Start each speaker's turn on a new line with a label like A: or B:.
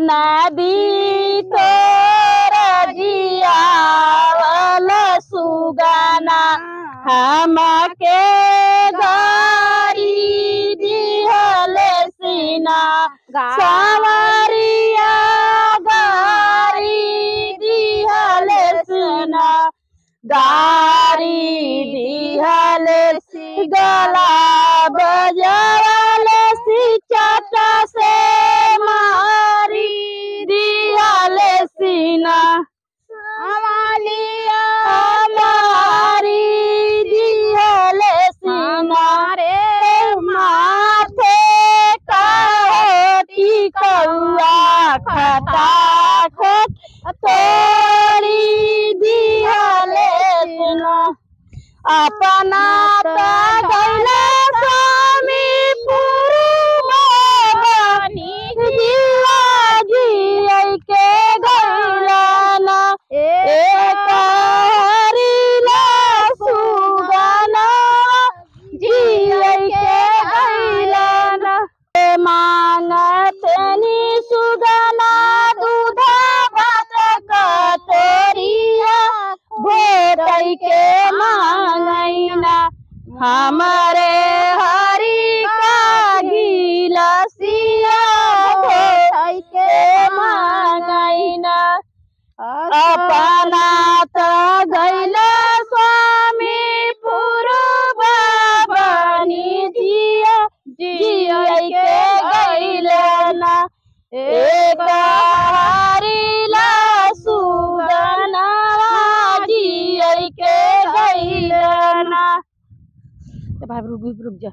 A: नदी तोर जियावल सुगाना हमके गारी दिहल सीना सवरिया गारी दिहल सीना गारी दिहल गला बजवल चटा से मारी दिहल सीना हमालिया हमारी दिहल सीना रे माथे काटी कौआ खटा खट तोरी दिहल सीना अपना गैला स्वामी पुरबानी जीवा जी के गैलाना एक हरिला सुगाना जी के गैलाना मांगत नी सुगाना दूधा भात कटोरिया भोर के मांगैना हमारे हरि का गिलसिया भोर के मांगैना अपना त गैला स्वामी पुरबानी जिया के गैलाना एक हरिला सुगना जी के गैलाना भाई रुक जा।